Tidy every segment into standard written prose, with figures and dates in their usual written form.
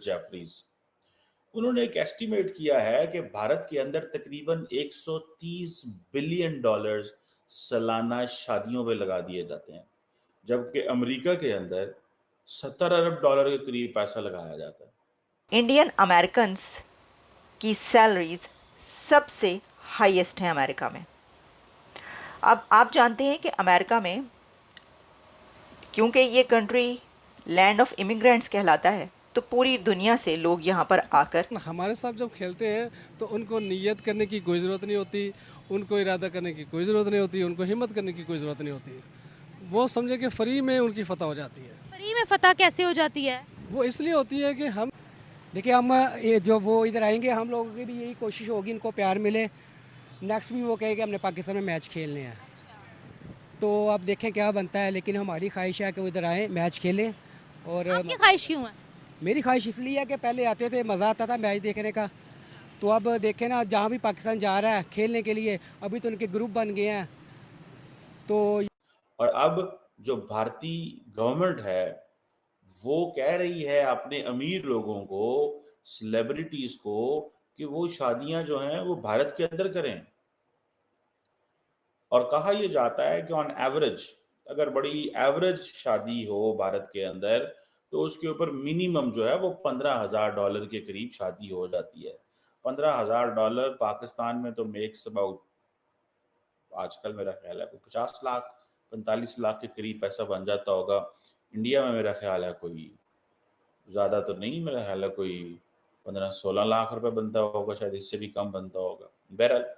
Jefferies. उन्होंने एक estimate किया है कि भारत के अंदर तकरीबन 130 बिलियन डॉलर्स सालाना शादियों पे लगा दिए जाते हैं, जबकि अमेरिका के अंदर 70 अरब डॉलर के करीब पैसा लगाया जाता है। इंडियन अमेरिकन्स की सैलरीज सबसे हाईएस्ट हैं अमेरिका में। अब आप जानते हैं कि अमेरिका में, क्योंकि ये कंट्री लैंड ऑफ इमिग्रेंट्स कहलाता है, तो पूरी दुनिया से लोग यहाँ पर आकर हमारे साथ जब खेलते हैं तो उनको नियत करने की कोई ज़रूरत नहीं होती, उनको इरादा करने की कोई ज़रूरत नहीं होती, उनको हिम्मत करने की कोई ज़रूरत नहीं होती। वो समझे कि फ्री में उनकी फतह हो जाती है। फ्री में फतह कैसे हो जाती है? वो इसलिए होती है कि हम देखिए, हम ये जो वो इधर आएंगे, हम लोगों की भी यही कोशिश होगी इनको प्यार मिले। नेक्स्ट भी वो कहे कि हमने पाकिस्तान में मैच खेलने हैं, तो अब देखें क्या बनता है। लेकिन हमारी ख्वाहिश है कि वो इधर आएँ, मैच खेलें। और आपकी ख्वाहिश क्यों है? मेरी ख्वाहिश इसलिए है कि पहले आते थे, मज़ा आता था मैच देखने का। तो अब देखें ना, जहाँ भी पाकिस्तान जा रहा है खेलने के लिए, अभी तो उनके ग्रुप बन गए हैं। तो और अब जो भारतीय गवर्नमेंट है वो कह रही है अपने अमीर लोगों को, सेलिब्रिटीज को, कि वो शादियां जो हैं वो भारत के अंदर करें। और कहा यह जाता है कि ऑन एवरेज, अगर बड़ी एवरेज शादी हो भारत के अंदर, तो उसके ऊपर मिनिमम जो है वो $15,000 के करीब शादी हो जाती है। $15,000 पाकिस्तान में तो मेक्स अबाउट, आजकल मेरा ख्याल है कोई 50 लाख 45 लाख के करीब पैसा बन जाता होगा। इंडिया में मेरा ख्याल है कोई ज़्यादा तो नहीं, मेरा ख्याल है कोई 15-16 लाख रुपए बनता होगा, शायद इससे भी कम बनता होगा। बहरहाल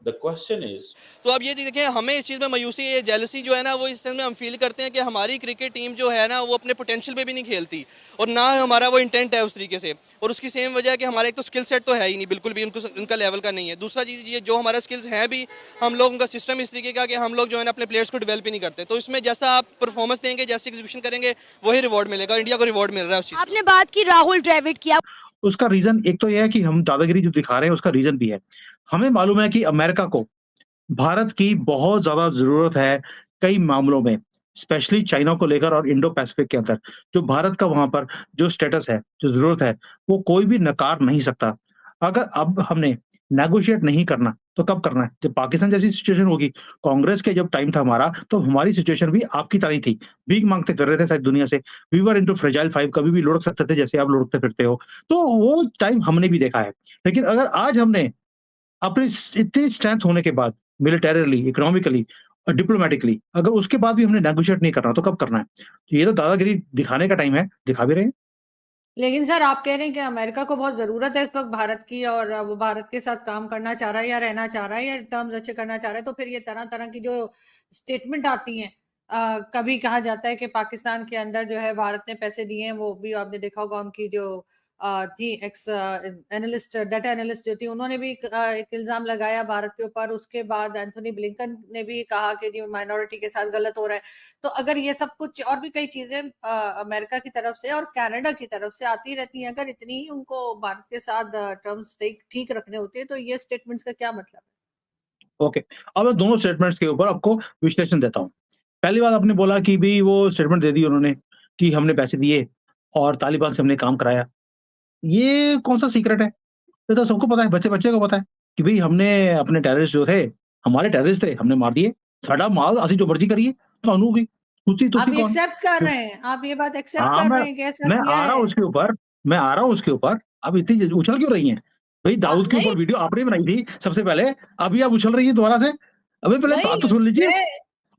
द क्वेश्चन इज, तो अब ये देखें, हमें इस चीज़ में मायूसी, ये जेलसी जो है ना, वो इस चीज़ में हम फील करते हैं कि हमारी क्रिकेट टीम जो है ना वो अपने पोटेंशियल पे भी नहीं खेलती, और ना हमारा वो इंटेंट है उस तरीके से। और उसकी सेम वजह है कि हमारा एक तो स्किल सेट तो है ही नहीं, बिल्कुल भी उनका लेवल का नहीं है। दूसरा चीज़ ये, जो हमारा स्किल्स हैं भी, हम लोग उनका सिस्टम इस तरीके का कि हम लोग जो है ना अपने प्लेयर्स को डेवलप ही नहीं करते। तो इसमें जैसा आप परफॉर्मेंस देंगे, जैसे एग्जीक्यूशन करेंगे, वही रिवॉर्ड मिलेगा। इंडिया को रिवॉर्ड मिल रहा है उस चीज़। आपने बात की राहुल द्रविड़ की, उसका रीजन एक तो यह है कि हम दादागिरी जो दिखा रहे हैं, उसका रीजन भी है। हमें मालूम है कि अमेरिका को भारत की बहुत ज़्यादा ज़रूरत है कई मामलों में, स्पेशली चाइना को लेकर और इंडो पैसिफिक के अंदर। जो भारत का वहाँ पर जो स्टेटस है, जो ज़रूरत है, वो कोई भी नकार नहीं सकता। अगर अब हमने नेगोशिएट नहीं करना, तो कब करना है? जब पाकिस्तान जैसी सिचुएशन होगी। कांग्रेस के जब टाइम था हमारा, तो हमारी सिचुएशन भी आपकी तरह ही थी। भीख माँगते फिर रहे थे सारी दुनिया से। वी वर इंटू फ्रेजाइल 5, कभी भी लुढ़क सकते थे जैसे आप लुढ़कते फिरते हो। तो वो टाइम हमने भी देखा है। लेकिन अगर आज हमने अपनी इतनी स्ट्रेंथ होने के बाद, मिलिटरीली, इकोनॉमिकली और डिप्लोमैटिकली, अगर उसके बाद भी हमने नेगोशिएट नहीं करना, तो कब करना है? तो ये तो दादागिरी दिखाने का टाइम है, दिखा भी रहे हैं। लेकिन सर, आप कह रहे हैं कि अमेरिका को बहुत जरूरत है इस वक्त भारत की, और वो भारत के साथ काम करना चाह रहा है या रहना चाह रहा है या टर्म्स अच्छे करना चाह रहा है, तो फिर ये तरह तरह की जो स्टेटमेंट आती हैं, कभी कहा जाता है कि पाकिस्तान के अंदर जो है भारत ने पैसे दिए हैं। वो भी आपने देखा होगा, उनकी जो थी एक्स एनालिस्ट, डाटा एनालिस्ट जो थी, उन्होंने भी एक इल्जाम लगाया भारत के ऊपर। उसके बाद एंथोनी ब्लिंकन ने भी कहा कि जी माइनॉरिटी के साथ गलत हो रहा है। तो अगर ये सब कुछ और भी कई चीजें अमेरिका की तरफ से और कनाडा की तरफ से आती रहती हैं, अगर इतनी ही उनको भारत के साथ टर्म्स ठीक रखने होते हैं, तो ये स्टेटमेंट्स का क्या मतलब है? ओके, अब मैं दोनों स्टेटमेंट्स के ऊपर आपको विश्लेषण देता हूँ। पहली बात, आपने बोला कि भई वो स्टेटमेंट दे दी उन्होंने कि हमने पैसे दिए और तालिबान से हमने काम कराया। ये कौन-सा सीक्रेट है? ये तो सबको पता है, बच्चे-बच्चे को पता है कि भई हमने अपने टेररिस्ट जो थे, हमारे टेररिस्ट थे, हमने मार दिए। साडा माल असीं जो मर्ज़ी करिए, ਤੁਹਾਨੂੰ की तुसी आप तुसी ये कौन? एक्सेप्ट कर रहे हैं, आप ये बात एक्सेप्ट हाँ, कर रहे हैं कि ऐसा मैं किया आ रहा है? हूँ उसके ऊपर, मैं आ रहा हूँ उसके ऊपर। अब इतनी उछल क्यों रही हैं? भई दाऊद के नहीं, ऊपर वीडियो आपने बनाई थी सबसे पहले, अभी आप उछल रही हैं दोबारा से। अबे पहले बात तो नहीं, सुन लीजिए।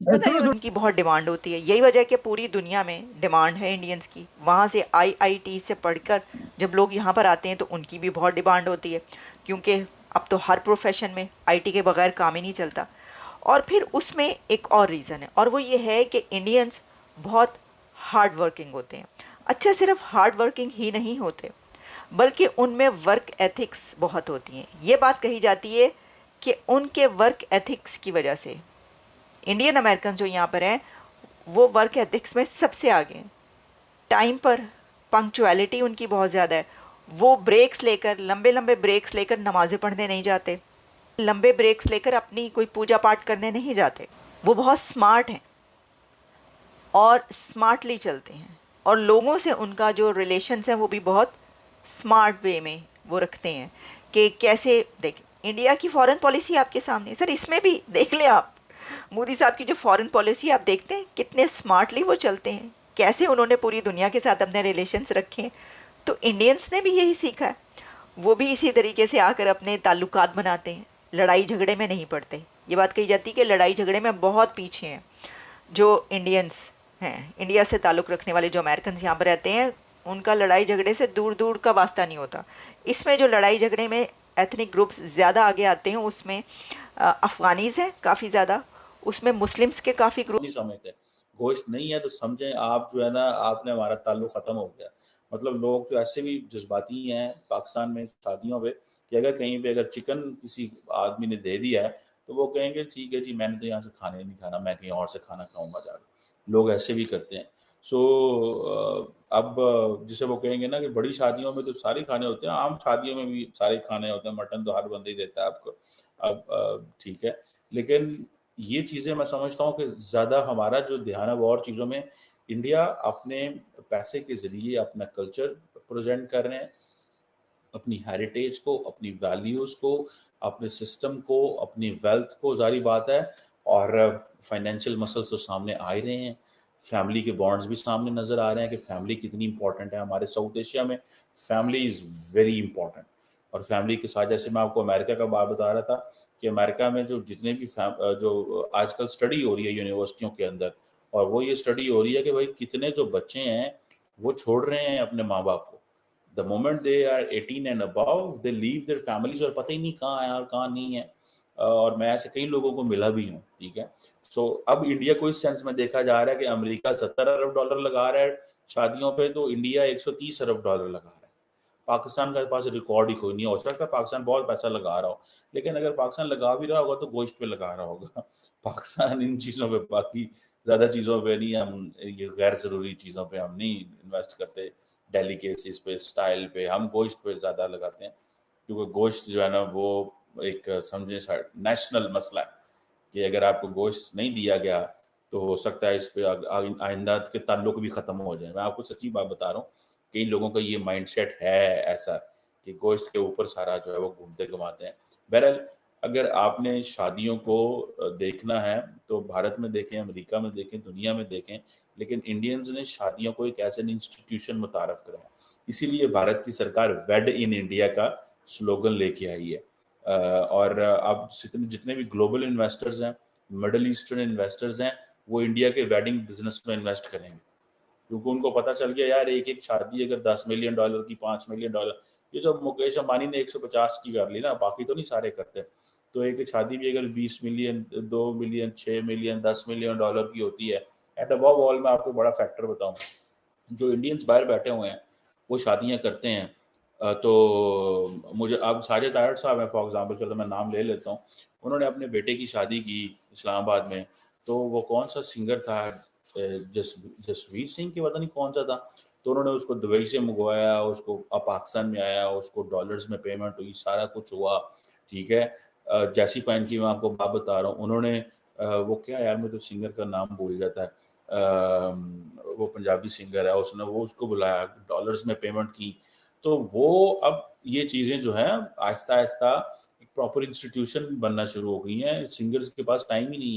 बताइए। सुनो, उनकी बहुत डिमांड होती है। यही वजह है कि पूरी दुनिया में डिमांड है इंडियंस की। वहाँ से आईआईटी से पढ़कर जब लोग यहाँ पर आते हैं तो उनकी भी बहुत डिमांड होती है, क्योंकि अब तो हर प्रोफेशन में आईटी के बगैर काम ही नहीं चलता। और फिर उसमें एक और रीज़न है, और वो ये है कि इंडियंस बहुत हार्ड वर्किंग होते हैं। अच्छा, सिर्फ हार्ड वर्किंग ही नहीं होते, बल्कि उनमें वर्क एथिक्स बहुत होती हैं। ये बात कही जाती है कि उनके वर्क एथिक्स की वजह से इंडियन अमेरिकन जो यहाँ पर हैं वो वर्क एथिक्स में सबसे आगे हैं। टाइम पर पंक्चुअलिटी उनकी बहुत ज़्यादा है। वो ब्रेक्स लेकर, लंबे लंबे ब्रेक्स लेकर नमाज़ें पढ़ने नहीं जाते, लंबे ब्रेक्स लेकर अपनी कोई पूजा पाठ करने नहीं जाते। वो बहुत स्मार्ट हैं और स्मार्टली चलते हैं, और लोगों से उनका जो रिलेशंस है वो भी बहुत स्मार्ट वे में वो रखते हैं कि कैसे। देख, इंडिया की फॉरेन पॉलिसी आपके सामने सर, इसमें भी देख लें आप, मोदी साहब की जो फॉरेन पॉलिसी आप देखते हैं कितने स्मार्टली वो चलते हैं, कैसे उन्होंने पूरी दुनिया के साथ अपने रिलेशंस रखे हैं। तो इंडियंस ने भी यही सीखा है, वो भी इसी तरीके से आकर अपने ताल्लुकात बनाते हैं, लड़ाई झगड़े में नहीं पड़ते। ये बात कही जाती है कि लड़ाई झगड़े में बहुत पीछे हैं जो इंडियंस हैं, इंडिया से ताल्लुक़ रखने वाले जो अमेरिकन यहाँ पर रहते हैं, उनका लड़ाई झगड़े से दूर दूर का वास्ता नहीं होता। इसमें जो लड़ाई झगड़े में एथनिक ग्रुप्स ज़्यादा आगे आते हैं, उसमें अफ़गानीज़ हैं काफ़ी ज़्यादा, उसमें मुस्लिम्स के काफ़ी ग्रुप नहीं समझते। गोश्त नहीं है तो समझें आप जो है ना, आपने हमारा ताल्लुक ख़त्म हो गया। मतलब लोग तो ऐसे भी जज्बाती हैं पाकिस्तान में शादियों पे कि अगर कहीं पे अगर चिकन किसी आदमी ने दे दिया है तो वो कहेंगे ठीक है जी, मैंने तो यहाँ से खाने नहीं खाना, मैं कहीं और से खाना खाऊंगा जाकर। लोग ऐसे भी करते हैं। सो अब जिसे वो कहेंगे ना कि बड़ी शादियों में तो सारे खाने होते हैं, आम शादियों में भी सारे खाने होते हैं, मटन तो हर बंदा ही देता है आपको। अब ठीक है, लेकिन ये चीज़ें मैं समझता हूँ कि ज़्यादा हमारा जो ध्यान है वो और चीज़ों में। इंडिया अपने पैसे के ज़रिए अपना कल्चर प्रेज़ेंट कर रहे हैं, अपनी हेरिटेज को, अपनी वैल्यूज़ को, अपने सिस्टम को, अपनी वेल्थ को, ज़ाहिर बात है। और फाइनेंशियल मसल्स तो सामने आ ही रहे हैं, फैमिली के बॉन्ड्स भी सामने नज़र आ रहे हैं कि फैमिली कितनी इंपॉर्टेंट है। हमारे साउथ एशिया में फैमिली इज़ वेरी इंपॉर्टेंट। और फैमिली के साथ, जैसे मैं आपको अमेरिका का बात बता रहा था कि अमेरिका में जो जितने भी जो आजकल स्टडी हो रही है यूनिवर्सिटियों के अंदर, और वो ये स्टडी हो रही है कि भाई कितने जो बच्चे हैं वो छोड़ रहे हैं अपने माँ बाप को। The moment they are 18 and above they leave their families, और पता ही नहीं कहाँ है और कहाँ नहीं है। और मैं ऐसे कई लोगों को मिला भी हूँ, ठीक है। सो अब इंडिया को इस सेंस में देखा जा रहा है कि अमेरिका $70 अरब लगा रहा है शादियों पे, तो इंडिया $130 अरब लगा रहा है। पाकिस्तान के पास रिकॉर्ड ही कोई नहीं। हो सकता है पाकिस्तान बहुत पैसा लगा रहा हो, लेकिन अगर पाकिस्तान लगा भी रहा होगा तो गोश्त पे लगा रहा होगा। पाकिस्तान इन चीज़ों पे, बाकी ज़्यादा चीज़ों पे नहीं, हम ये गैर ज़रूरी चीज़ों पे हम नहीं इन्वेस्ट करते, डेलिकेसीज पे, स्टाइल पे, हम गोश्त पे ज़्यादा लगाते हैं। क्योंकि गोश्त जो है ना वो एक समझे नेशनल मसला है कि अगर आपको गोश्त नहीं दिया गया तो हो सकता है इस पे आइंदा के ताल्लुक भी ख़त्म हो जाए। मैं आपको सच्ची बात बता रहा हूँ, कई लोगों का ये माइंडसेट है ऐसा कि गोश्त के ऊपर सारा जो है वो घूमते घुमाते हैं। बहरहाल, अगर आपने शादियों को देखना है तो भारत में देखें, अमेरिका में देखें, दुनिया में देखें, लेकिन इंडियंस ने शादियों को एक ऐसे इंस्टीट्यूशन मुतारफ करा है। इसीलिए भारत की सरकार वेड इन इंडिया का स्लोगन लेके आई है। और अब जितने भी ग्लोबल इन्वेस्टर्स हैं, मिडल ईस्टर्न इन्वेस्टर्स हैं, वो इंडिया के वेडिंग बिजनेस में इन्वेस्ट करेंगे, क्योंकि उनको पता चल गया यार एक शादी अगर $10 मिलियन की, $5 मिलियन, ये जो मुकेश अंबानी ने 150 की कर ली ना, बाकी तो नहीं सारे करते। तो एक शादी भी अगर 20 मिलियन, 2 मिलियन, 6 मिलियन, $10 मिलियन की होती है। एट अबव ऑल मैं आपको बड़ा फैक्टर बताऊं, जो इंडियंस बाहर बैठे हुए हैं वो शादियां करते हैं। तो मुझे अब साजिद तारड़ साहब हैं फॉर एग्जांपल, चलो मैं नाम ले लेता हूँ, उन्होंने अपने बेटे की शादी की इस्लामाबाद में। तो वो कौन सा सिंगर था, जसवीर सिंह के, पता नहीं कौन सा था। तो उन्होंने उसको दुबई से मंगवाया, उसको अब पाकिस्तान में आया, उसको डॉलर्स में पेमेंट हुई, सारा कुछ हुआ, ठीक है। जैसी पैन की मैं आपको बात बता रहा हूँ, उन्होंने वो क्या यार, मैं तो सिंगर का नाम भूल जाता है, वो पंजाबी सिंगर है, उसने वो उसको बुलाया, डॉलर्स में पेमेंट की। तो वो अब ये चीज़ें जो हैं आहिस्ता आहिस्ता एक प्रॉपर इंस्टीट्यूशन बनना शुरू हो गई हैं। सिंगर्स के पास टाइम ही नहीं है।